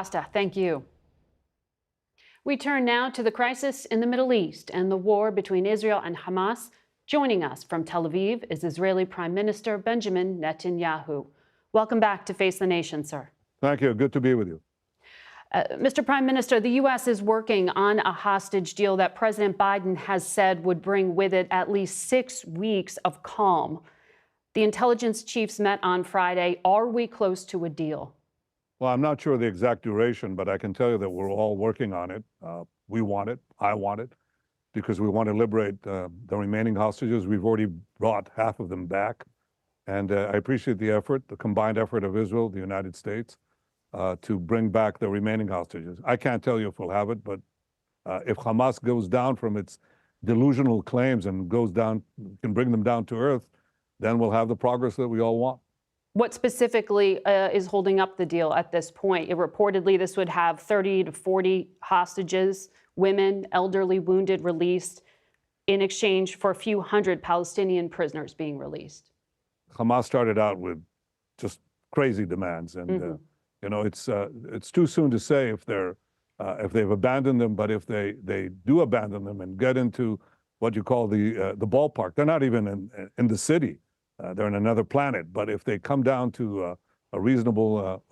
Thank you. We turn now to the crisis in the Middle East and the war between Israel and Hamas. Joining us from Tel Aviv is Israeli Prime Minister Benjamin Netanyahu. Welcome back to Face the Nation, sir. Thank you. Good to be with you. Mr. Prime Minister, the U.S. is working on a hostage deal that President Biden has said would bring with it at least 6 weeks of calm. The intelligence chiefs met on Friday. Are we close to a deal? Well, I'm not sure the exact duration, but I can tell you that we're all working on it. We want it. I want it, because we want to liberate the remaining hostages. We've already brought half of them back. And I appreciate the effort, the combined effort of Israel, the United States, to bring back the remaining hostages. I can't tell you if we'll have it, but if Hamas goes down from its delusional claims and goes down, can bring them down to earth, then we'll have the progress that we all want. What specifically is holding up the deal at this point? Reportedly, this would have 30 to 40 hostages, women, elderly, wounded, released in exchange for a few hundred Palestinian prisoners being released. Hamas started out with just crazy demands, and you know, it's too soon to say if they've abandoned them. But if they do abandon them and get into what you call the ballpark, they're not even in the city. They're in another planet. But if they come down to a reasonable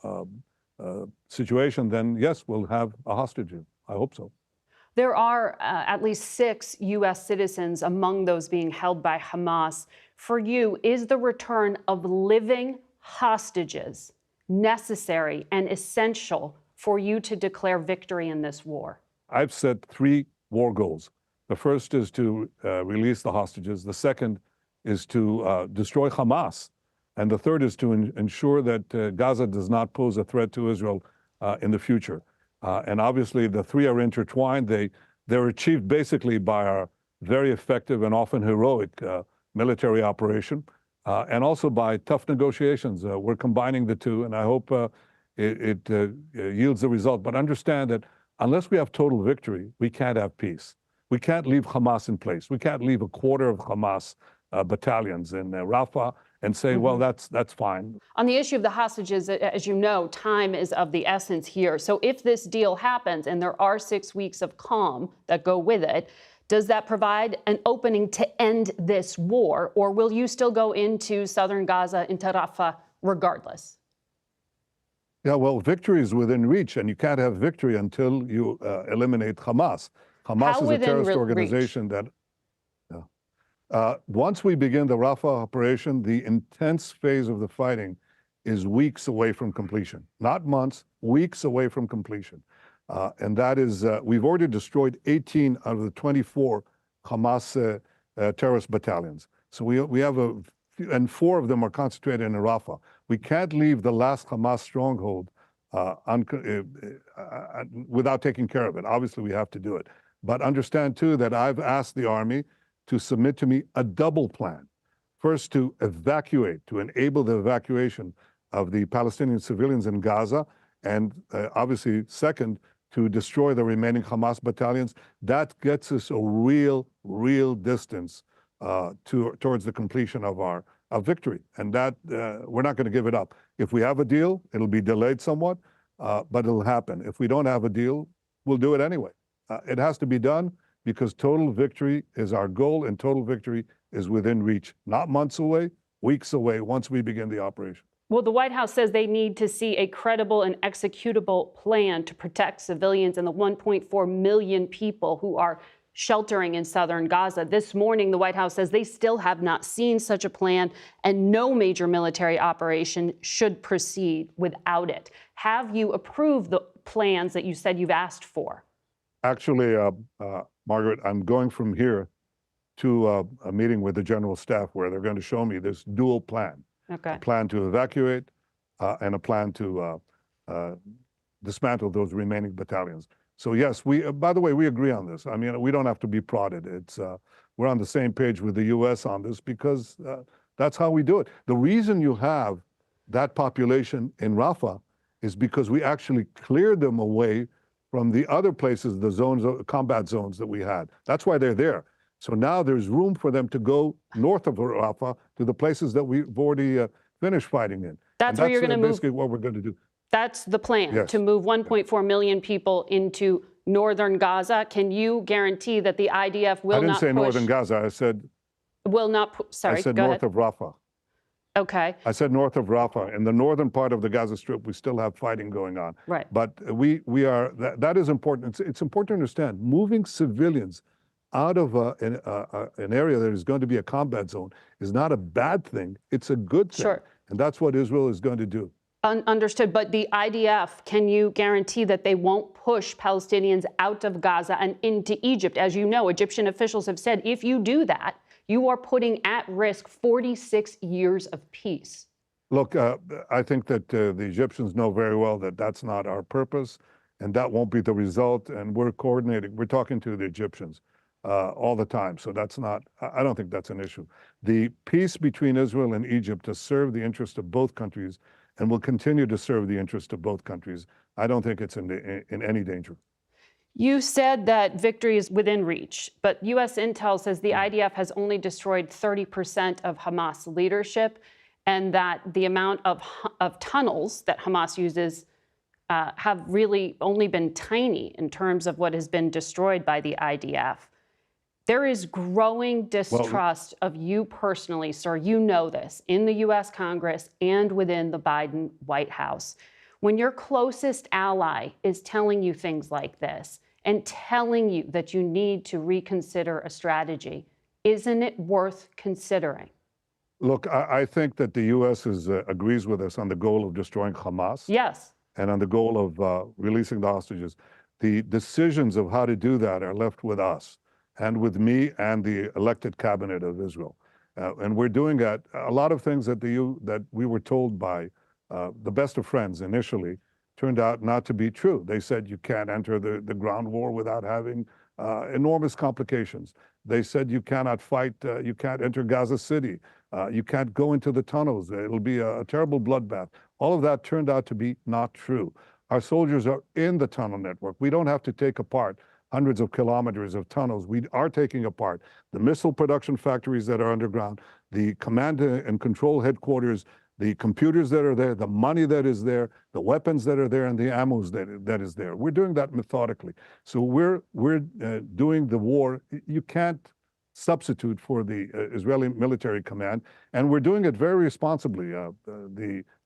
situation, then yes, we'll have a hostage. I hope so. There are at least 6 U.S. citizens among those being held by Hamas. For you, is the return of living hostages necessary and essential for you to declare victory in this war? I've set 3 war goals. The first is to release the hostages. The second is to destroy Hamas. And the third is to ensure that Gaza does not pose a threat to Israel in the future. And obviously, the 3 are intertwined. They're achieved basically by our very effective and often heroic military operation, and also by tough negotiations. We're combining the 2, and I hope it yields the result. But understand that unless we have total victory, we can't have peace. We can't leave Hamas in place. We can't leave a quarter of Hamas battalions in Rafah and say, well, that's fine. On the issue of the hostages, as you know, time is of the essence here. So if this deal happens and there are 6 weeks of calm that go with it, does that provide an opening to end this war, or will you still go into southern Gaza, into Rafah, regardless? Yeah, well, victory is within reach, and you can't have victory until you eliminate Hamas. Hamas is a terrorist organization that... once we begin the Rafah operation, the intense phase of the fighting is weeks away from completion. Not months, weeks away from completion. And that is, we've already destroyed 18 out of the 24 Hamas terrorist battalions. So we have and 4 of them are concentrated in Rafah. We can't leave the last Hamas stronghold without taking care of it. Obviously, we have to do it. But understand, too, that I've asked the Army to submit to me a double plan. First, to evacuate, to enable the evacuation of the Palestinian civilians in Gaza, and obviously, second, to destroy the remaining Hamas battalions. That gets us a real distance towards the completion of our victory. And that, we're not going to give it up. If we have a deal, it'll be delayed somewhat, but it'll happen. If we don't have a deal, we'll do it anyway. It has to be done, because total victory is our goal, and total victory is within reach, not months away, weeks away, once we begin the operation. Well, the White House says they need to see a credible and executable plan to protect civilians and the 1.4 million people who are sheltering in southern Gaza. This morning, the White House says they still have not seen such a plan, and no major military operation should proceed without it. Have you approved the plans that you said you've asked for? Actually, Margaret, I'm going from here to a meeting with the General Staff where they're going to show me this dual plan. Okay. A plan to evacuate and a plan to dismantle those remaining battalions. So yes, by the way, we agree on this. I mean, we don't have to be prodded. We're on the same page with the U.S. on this, because that's how we do it. The reason you have that population in Rafah is because we actually cleared them away from the other places, the zones, combat zones that we had. That's why they're there. So now there's room for them to go north of Rafah to the places that we've already finished fighting in. That's where you're going to move. Basically what we're going to do. That's the plan, Yes. to move 1.4 million people into northern Gaza. Can you guarantee that the IDF will I didn't not say push? northern Gaza. Sorry, I said go north ahead. of Rafah. Okay. I said north of Rafah. In the northern part of the Gaza Strip, we still have fighting going on. Right. But we are, that is important. It's important to understand, moving civilians out of an area that is going to be a combat zone is not a bad thing. It's a good thing. Sure. And that's what Israel is going to do. Understood. But the IDF, can you guarantee that they won't push Palestinians out of Gaza and into Egypt? As you know, Egyptian officials have said if you do that, you are putting at risk 46 years of peace. Look, I think that the Egyptians know very well that that's not our purpose, and that won't be the result. And we're coordinating. We're talking to the Egyptians all the time. So that's not, I don't think that's an issue. The peace between Israel and Egypt has served the interest of both countries and will continue to serve the interest of both countries. I don't think it's in any danger. You said that victory is within reach, but U.S. intel says the IDF has only destroyed 30% of Hamas leadership, and that the amount of tunnels that Hamas uses have really only been tiny in terms of what has been destroyed by the IDF. There is growing distrust of you personally, sir. You know this, in the U.S. Congress and within the Biden White House. When your closest ally is telling you things like this and telling you that you need to reconsider a strategy, isn't it worth considering? Look, I think that the U.S. agrees with us on the goal of destroying Hamas. Yes. And on the goal of releasing the hostages. The decisions of how to do that are left with us and with me and the elected cabinet of Israel. And we're doing a lot of things that we were told by the best of friends initially turned out not to be true. They said you can't enter the ground war without having enormous complications. They said you cannot fight, you can't enter Gaza City, you can't go into the tunnels, it'll be a terrible bloodbath. All of that turned out to be not true. Our soldiers are in the tunnel network. We don't have to take apart hundreds of kilometers of tunnels. We are taking apart the missile production factories that are underground, the command and control headquarters, the computers that are there, the money that is there, the weapons that are there, and the ammos that is there. We're doing that methodically. So we're doing the war. You can't substitute for the Israeli military command, and we're doing it very responsibly.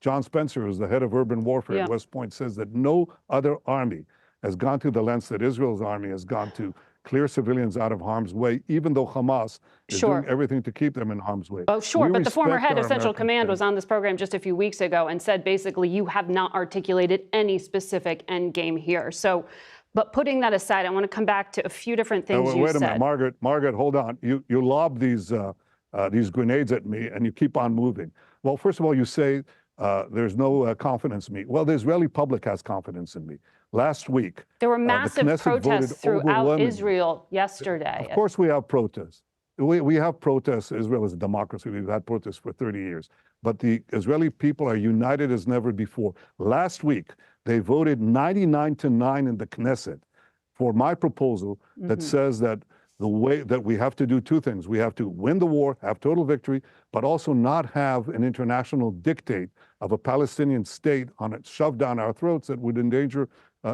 John Spencer, who's the head of urban warfare at West Point, says that no other army has gone to the lengths that Israel's army has gone to clear civilians out of harm's way, even though Hamas is doing everything to keep them in harm's way. Oh, sure, but the former head of Central Command was on this program just a few weeks ago and said basically you have not articulated any specific end game here. So, but putting that aside, I want to come back to a few different things you said. Wait a minute, Margaret, hold on. You lob these grenades at me and you keep on moving. Well, first of all, you say there's no confidence in me. Well, the Israeli public has confidence in me. Last week, there were massive protests throughout Israel yesterday. Of course we have protests. We have protests. Israel is a democracy. We've had protests for 30 years. But the Israeli people are united as never before. Last week, they voted 99-9 in the Knesset for my proposal that says that the way that we have to do two things. We have to win the war, have total victory, but also not have an international dictate of a Palestinian state on it shoved down our throats that would endanger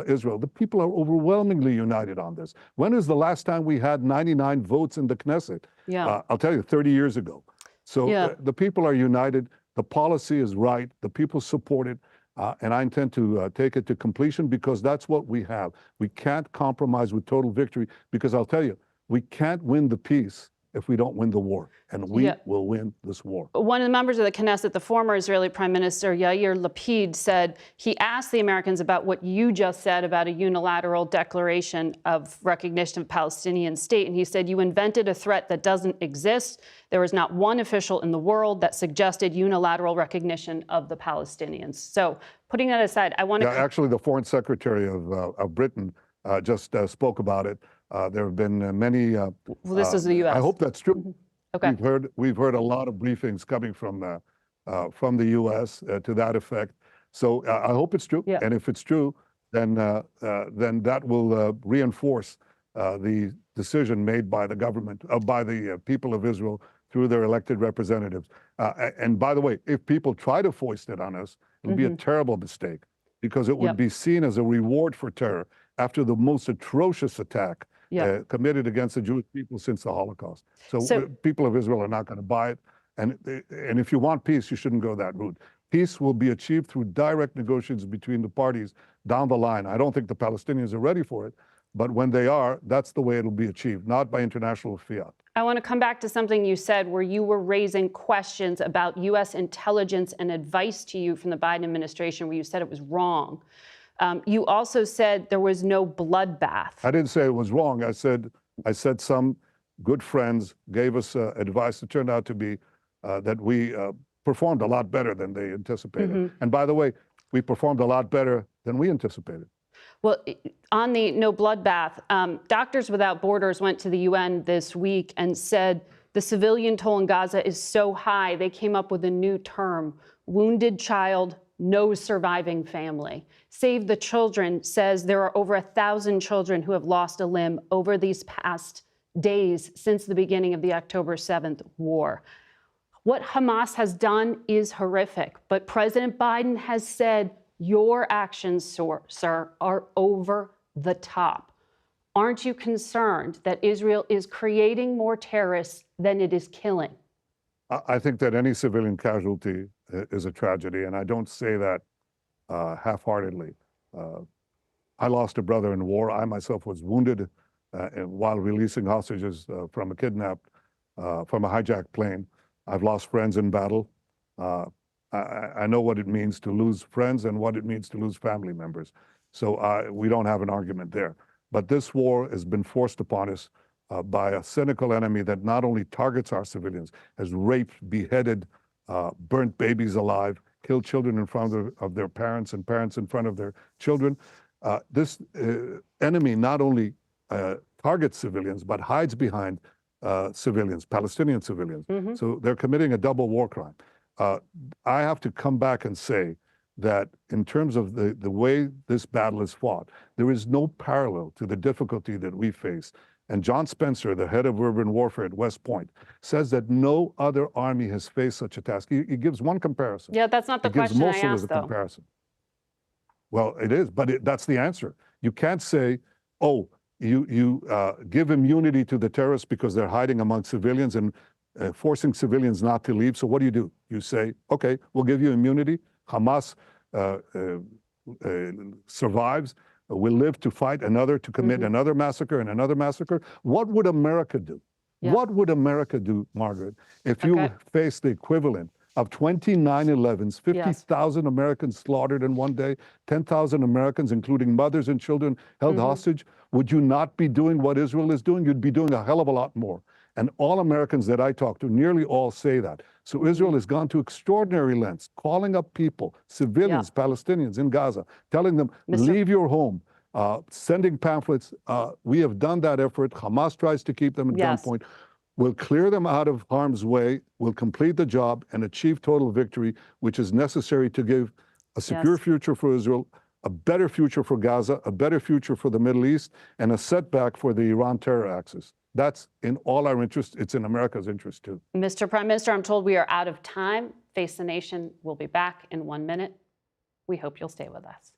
Israel. The people are overwhelmingly united on this. When is the last time we had 99 votes in the Knesset? I'll tell you, 30 years ago. So the people are united. The policy is right. The people support it. And I intend to take it to completion because that's what we have. We can't compromise with total victory because I'll tell you, we can't win the peace if we don't win the war, and we will win this war. One of the members of the Knesset, the former Israeli Prime Minister Yair Lapid, said he asked the Americans about what you just said about a unilateral declaration of recognition of Palestinian state, and he said you invented a threat that doesn't exist. There is not one official in the world that suggested unilateral recognition of the Palestinians. So putting that aside, I want to... Actually, the Foreign Secretary of Britain just spoke about it. There have been many. Well, this is the U.S. I hope that's true. Okay. We've heard a lot of briefings coming from the U.S. To that effect. So I hope it's true. And if it's true, then that will reinforce the decision made by the government, by the people of Israel through their elected representatives. And by the way, if people try to foist it on us, it'll be a terrible mistake. because it would Yep. be seen as a reward for terror after the most atrocious attack Yep. committed against the Jewish people since the Holocaust. So, So- people of Israel are not going to buy it. And if you want peace, you shouldn't go that route. Peace will be achieved through direct negotiations between the parties down the line. I don't think the Palestinians are ready for it, but when they are, that's the way it'll be achieved, not by international fiat. I want to come back to something you said where you were raising questions about U.S. intelligence and advice to you from the Biden administration, where you said it was wrong. You also said there was no bloodbath. I didn't say it was wrong. I said some good friends gave us advice that turned out to be that we performed a lot better than they anticipated. Mm-hmm. And by the way, we performed a lot better than we anticipated. Well, on the no bloodbath, Doctors Without Borders went to the UN this week and said the civilian toll in Gaza is so high, they came up with a new term, wounded child, no surviving family. Save the Children says there are over 1,000 children who have lost a limb over these past days since the beginning of the October 7th war. What Hamas has done is horrific, but President Biden has said your actions, sir, are over the top. Aren't you concerned that Israel is creating more terrorists than it is killing? I think that any civilian casualty is a tragedy, and I don't say that half-heartedly. I lost a brother in war. I myself was wounded while releasing hostages from a hijacked plane. I've lost friends in battle. I know what it means to lose friends and what it means to lose family members. So we don't have an argument there. But this war has been forced upon us by a cynical enemy that not only targets our civilians, has raped, beheaded, burnt babies alive, killed children in front of their parents and parents in front of their children. This enemy not only targets civilians, but hides behind civilians, Palestinian civilians. Mm-hmm. So they're committing a double war crime. I have to come back and say that in terms of the way this battle is fought, there is no parallel to the difficulty that we face. And John Spencer, the head of urban warfare at West Point, says that no other army has faced such a task. He gives one comparison. Yeah, that's not the question I asked, though. Comparison. Well, it is, but that's the answer. You can't say, oh, you give immunity to the terrorists because they're hiding among civilians and forcing civilians not to leave. So what do? You say, okay, we'll give you immunity. Hamas survives. Will live to fight another, to commit another massacre and another massacre. What would America do? Yeah. What would America do, Margaret, if you faced the equivalent of 20 9/11s, 50,000 Americans slaughtered in one day, 10,000 Americans, including mothers and children, held hostage? Would you not be doing what Israel is doing? You'd be doing a hell of a lot more. And all Americans that I talk to, nearly all say that. So Israel has gone to extraordinary lengths, calling up people, civilians, Palestinians in Gaza, telling them, leave your home, sending pamphlets. We have done that effort. Hamas tries to keep them at gunpoint. We'll clear them out of harm's way. We'll complete the job and achieve total victory, which is necessary to give a secure future for Israel, a better future for Gaza, a better future for the Middle East, and a setback for the Iran terror axis. That's in all our interest. It's in America's interest, too. Mr. Prime Minister, I'm told we are out of time. Face the Nation will be back in 1 minute. We hope you'll stay with us.